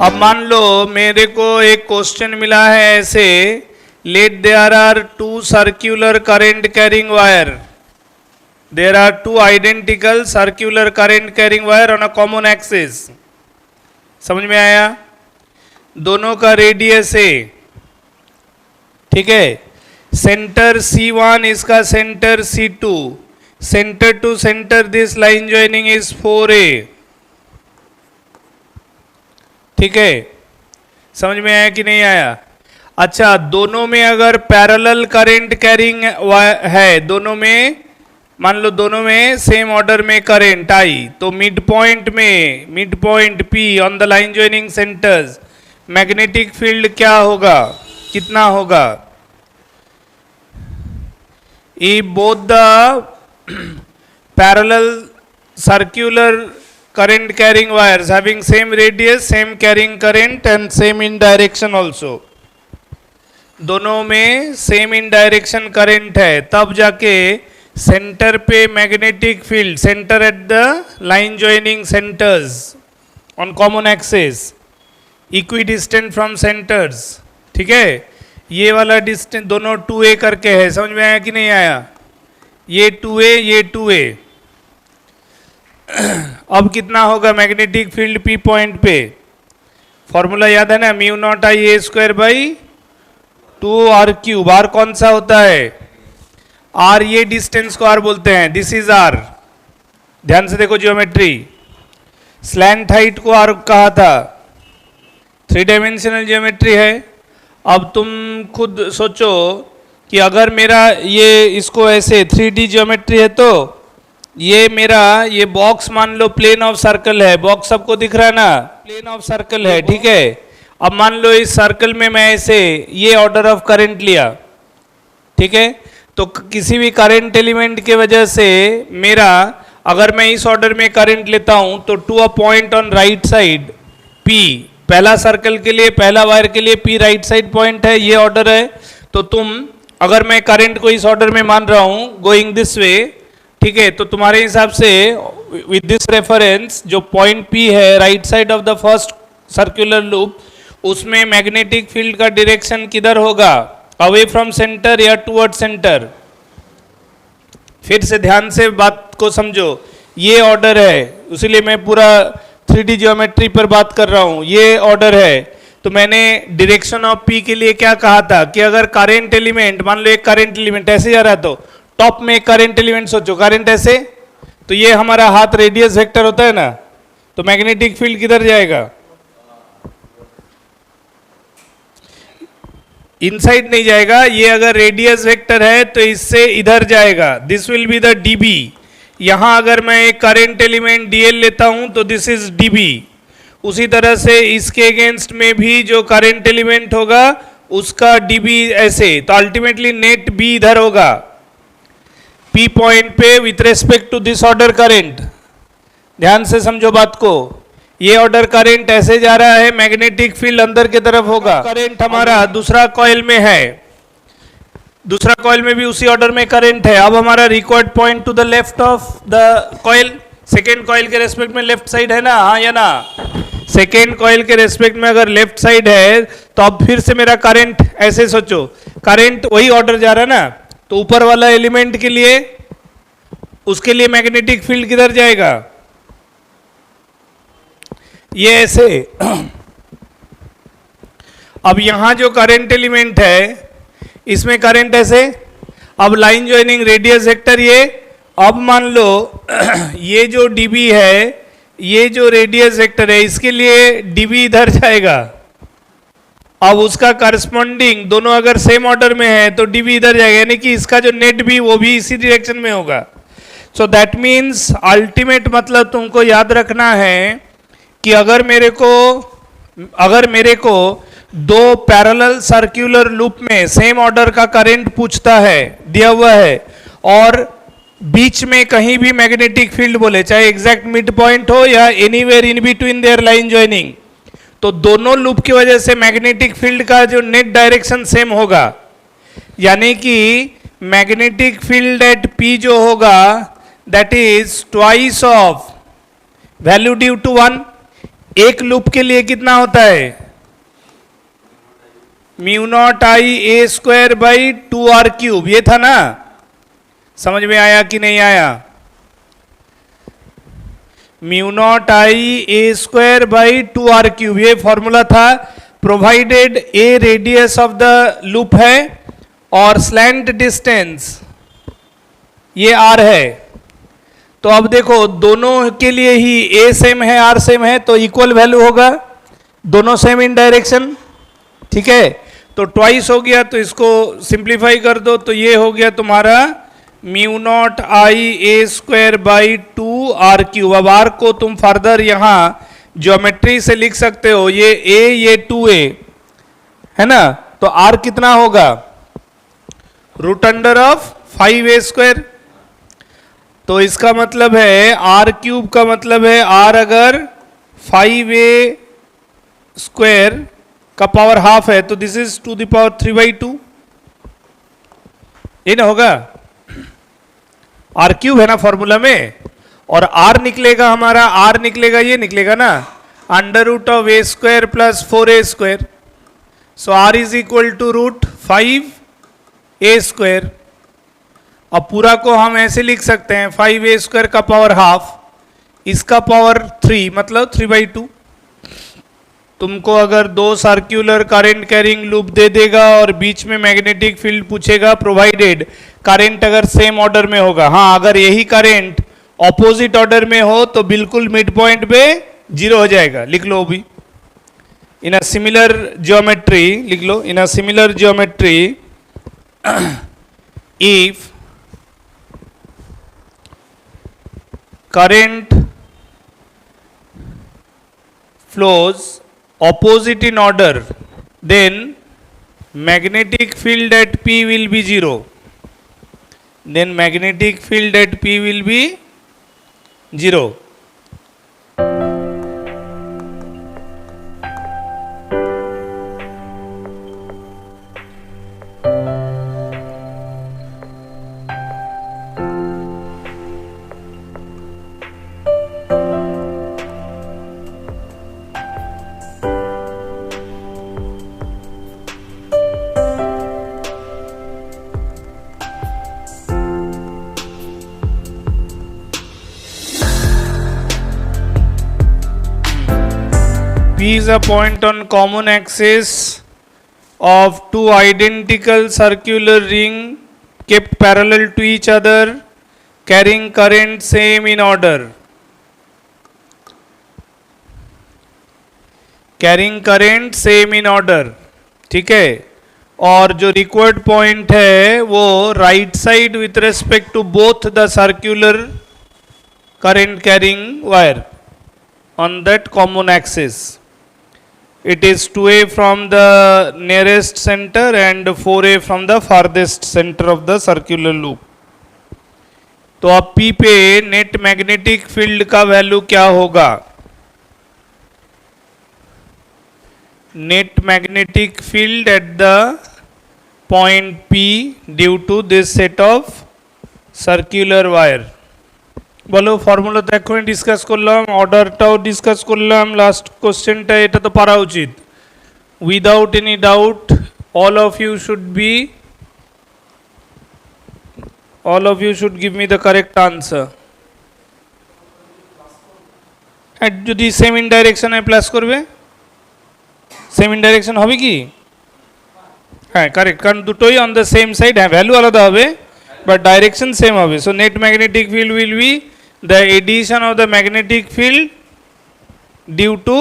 अब मान लो मेरे को एक क्वेश्चन मिला है ऐसे, let there are two circular current carrying wire, there are two identical circular current carrying wire on a common axis. समझ में आया? दोनों का रेडियस है, ठीक है। सेंटर C1, इसका centre C2, centre to centre this line joining is 4A, ठीक है। समझ में आया कि नहीं आया? अच्छा, दोनों में अगर पैरेलल करंट कैरिंग है, दोनों में मान लो दोनों में सेम ऑर्डर में करंट आई, तो mid point P on the line joining centres magnetic field क्या होगा, कितना होगा? If both the parallel circular current carrying wires having same radius, same carrying current and same in direction also, दोनों में same in direction current है, तब जाके centre पे magnetic field, centre at the line joining centres on common axis equi distant from centres, ठीक है। ये वाला डिस्टेंस दोनों 2A करके है। समझ में आया कि नहीं आया? ये 2A, ये 2A। अब कितना होगा मैग्नेटिक फील्ड P पॉइंट पे? फॉर्मूला याद है ना, mu naught I A square by 2R क्यूब। आर कौन सा होता है? आर, ये डिस्टेंस को आर बोलते हैं, दिस इज आर। ध्यान से देखो ज्योमेट्री, स्लैंट हाइट को आर कहा था, 3 डायमेंशनल ज्योमेट्री है। अब तुम खुद सोचो कि अगर मेरा ये इसको ऐसे 3D ज्योमेट्री है, तो ये मेरा ये बॉक्स मान लो प्लेन ऑफ सर्कल है, बॉक्स सबको दिख रहा है ना, प्लेन ऑफ सर्कल है, ठीक है। अब मान लो इस सर्कल में मैं ऐसे ये ऑर्डर ऑफ करंट लिया, ठीक है, तो किसी भी करंट एलिमेंट के वजह से मेरा, अगर मैं इस ऑर्डर में करंट लेता हूं तो to a point on right side P, पहला सर्कल के लिए, पहला वायर के लिए P राइट साइड पॉइंट है, ये ऑर्डर है। तो तुम, अगर मैं करंट को इस ऑर्डर में मान रहा हूं गोइंग दिस वे, ठीक है, तो तुम्हारे हिसाब से विद दिस रेफरेंस जो पॉइंट P है right side of the first circular loop, उसमें मैग्नेटिक फील्ड का डायरेक्शन किधर होगा? अवे फ्रॉम सेंटर या टुवर्ड सेंटर? फिर से ध्यान से बात को समझो, ये ऑर्डर है, इसीलिए मैं पूरा 3D ज्योमेट्री पर बात कर रहा हूं। ये ऑर्डर है, तो मैंने डायरेक्शन ऑफ P के लिए क्या कहा था कि अगर करंट एलिमेंट, मान लो एक करंट एलिमेंट ऐसे जा रहा है, तो टॉप में एक करंट एलिमेंट सोचो, करंट ऐसे, तो ये हमारा हाथ रेडियस वेक्टर होता है ना, तो मैग्नेटिक फील्ड किधर जाएगा? इनसाइड नहीं जाएगा। ये अगर रेडियस वेक्टर है तो इससे इधर जाएगा, this will be the dB। यहां अगर मैं एक करंट एलिमेंट dl लेता हूं तो दिस इज dB। उसी तरह से इसके अगेंस्ट में भी जो करंट एलिमेंट होगा उसका dB ऐसे, तो अल्टीमेटली नेट B इधर होगा P पॉइंट पे with respect to this order current. ध्यान से समझो बात को, ये ऑर्डर करंट ऐसे जा रहा है, मैग्नेटिक फील्ड अंदर की तरफ होगा। करंट हमारा दूसरा कॉइल में है, दूसरा कॉइल में भी उसी ऑर्डर में करंट है। अब हमारा required point two the left of the coil, second coil के रेस्पेक्ट में लेफ्ट साइड है ना, हाँ या ना? सेकेंड कॉइल के रेस्पेक्ट में अगर लेफ्ट साइड है, तो अब फिर से मेरा करंट ऐसे सोचो, करंट वही ऑर्डर जा रहा है ना, तो ऊपर वाला एलिमेंट के लिए, उसके लिए मैग्नेटिक फील्ड किधर जाएगा? ये ऐसे। अब यहां जो करंट एलिमेंट है इसमें करंट ऐसे, अब लाइन ज्वाइनिंग रेडियस वेक्टर ये, अब मान लो ये जो dB है, ये जो रेडियस वेक्टर है, इसके लिए dB इधर जाएगा। अब उसका करस्पॉन्डिंग दोनों अगर सेम ऑर्डर में है तो dB इधर जाएगा, यानी कि इसका जो नेट भी वो भी इसी डायरेक्शन में होगा। सो दैट मीन्स अल्टीमेट मतलब तुमको याद रखना है कि अगर मेरे को दो पैरेलल सर्कुलर लूप में सेम ऑर्डर का करंट पूछता है, दिया हुआ है, और बीच में कहीं भी मैग्नेटिक फील्ड बोले, चाहे एग्जैक्ट मिड पॉइंट हो या anywhere in between their line joining, तो दोनों लूप की वजह से मैग्नेटिक फील्ड का जो नेट डायरेक्शन सेम होगा। यानी कि मैग्नेटिक फील्ड एट P जो होगा that is twice of value due to 1, एक लूप के लिए कितना होता है, mu naught I A square by 2r³, ये था ना, समझ में आया कि नहीं आया? Mu naught I A square by 2r³, ये फॉर्मूला था, provided A radius of the loop है और स्लैंट डिस्टेंस ये r है। तो अब देखो दोनों के लिए ही a सेम है r सेम है, तो इक्वल वैल्यू होगा, दोनों सेम इन डायरेक्शन, ठीक है। तो ट्वाइस हो गया, तो इसको सिंप्लीफाई कर दो, तो ये हो गया तुम्हारा mu naught I A square by 2r³। अब r को तुम फर्दर यहाँ ज्योमेट्री से लिख सकते हो, ये a ये 2a है ना, तो r कितना होगा, रूट अंडर ऑफ 5a²। तो इसका मतलब है r³ का मतलब है r अगर 5a² का पावर हाफ है तो this is to the power 3/2, ये ना होगा, r³ है ना फॉर्मूला में, और r निकलेगा हमारा, r निकलेगा, ये निकलेगा ना, under root of a² plus 4a²। So r is equal to root 5a²। अब पूरा को हम ऐसे लिख सकते हैं 5a² का पावर हाफ, इसका पावर 3 मतलब 3/2। तुमको अगर दो सर्क्यूलर करंट कैरिंग लूप दे देगा और बीच में मैग्नेटिक फील्ड पूछेगा, प्रोवाइडेड करंट अगर सेम ऑर्डर में होगा, हाँ अगर यही करंट ऑपोजिट ऑर्डर में हो तो बिल्कुल मिड पॉइंट पे 0 हो जाएगा, लिख लो भी। इन अ सिमिलर ज्योमेट्री लिख लो, in a similar geometry if current flows opposite in order, then magnetic field at P will be 0. Then magnetic field at P will be 0. P is a point on common axis of two identical circular ring kept parallel to each other, carrying current same in order. Carrying current same in order, ठीक है। और जो required point है वो right side with respect to both the circular current carrying wire on that common axis. It is 2a from the nearest center and 4a from the farthest center of the circular loop. तो अब P पे net magnetic field का value क्या होगा, net magnetic field at the point P due to this set of circular wire. বলো formula তো এখনই discuss করলাম, অর্ডারটাও ডিসকাস করলাম, লাস্ট কোশ্চেনটা এটা তো পারা উচিত। Without any doubt all of you should give me the correct answer. যদি সেম ইন ডাইরেকশনে প্লাস করবে, সেম ইন ডাইরেকশন হবে কি, হ্যাঁ কারেক্ট, কারণ দুটোই অন দ্য সেম সাইড, হ্যাঁ ভ্যালু আলাদা হবে বাট ডাইরেকশন সেম হবে। So net magnetic field will be the addition of the magnetic field due to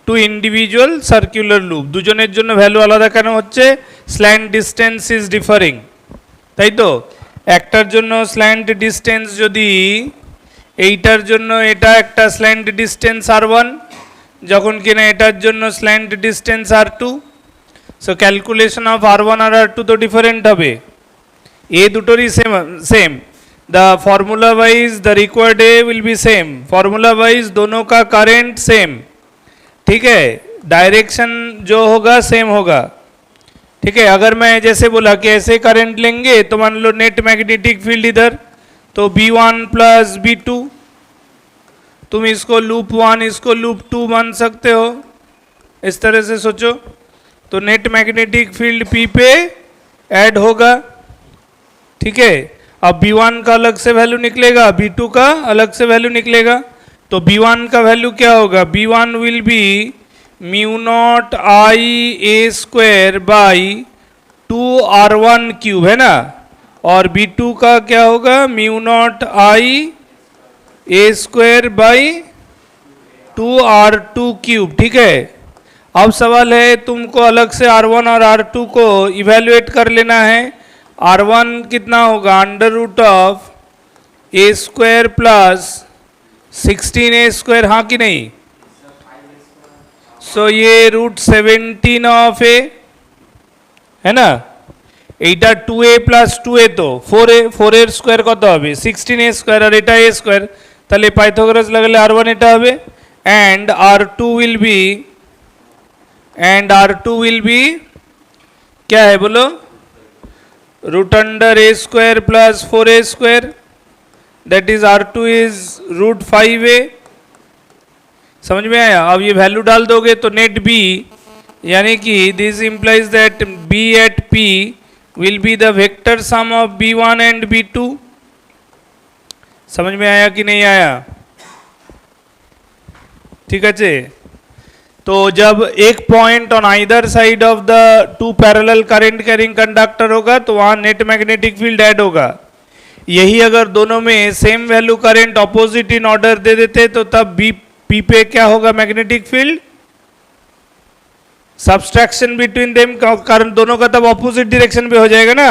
two individual circular loop. দুজনের জন্য ভ্যালু আলাদা কেন হচ্ছে, স্ল্যান্ট ডিস্টেন্স ইজ ডিফারিং, তাই তো। একটার জন্য স্ল্যান্ট ডিস্টেন্স যদি, এইটার জন্য এটা একটা স্ল্যান্ট ডিস্টেন্স r1, যখন কিনা এটার জন্য slant distance r2, so calculation of r1 আর r2 তো ডিফারেন্ট হবে। এ দুটোরই same the formula wise the required A will be same, formula wise दोनों का करंट सेम, ठीक है, डायरेक्शन जो होगा सेम होगा, ठीक है। अगर मैं जैसे बोला कि ऐसे करंट लेंगे तो मान लो नेट मैग्नेटिक फील्ड इधर, तो B1 प्लस B2, तुम इसको लूप 1 इसको लूप 2 मान सकते हो, इस तरह से सोचो। तो नेट मैग्नेटिक फील्ड P पे ऐड होगा, ठीक है। अब B1 का अलग से वैल्यू निकलेगा, B2 का अलग से वैल्यू निकलेगा। तो B1 का वैल्यू क्या होगा? B1 will be mu naught I A square by 2R1 cube, है ना। और B2 का क्या होगा? Mu naught I A square by 2R2 cube, ठीक है। अब सवाल है तुमको अलग से R1 और R2 को इवेल्युएट कर लेना है। R1 कितना होगा? Under root of A square plus 16a square, हाँ कि नहीं? सो ये रूट 17 ऑफ ए, है ना। এইটা 2a প্লাস 2a তো 4a এর স্কয়ার কত হবে? 16a স্কয়ার, আর এটা a স্কয়ার, তাহলে পাইথাগোরাস লাগালে R1 এটা হবে। and R2 will be क्या है बोलो? Root under a square plus 4a square, that is R2 is root 5a। समझ में आया? अब ये वैल्यू डाल दोगे तो नेट B, यानी कि this implies that B at P will be the vector sum of B1 and B2। समझ में आया कि नहीं आया? ठीक है। तो जब एक point on either side of the two parallel current carrying conductor होगा तो वहां नेट मैग्नेटिक फील्ड ऐड होगा। यही अगर दोनों में same value current opposite in order दे देते तो तब P पे क्या होगा? Magnetic field subtraction between them, कारण दोनों का तब ऑपोजिट डायरेक्शन पे हो जाएगा ना।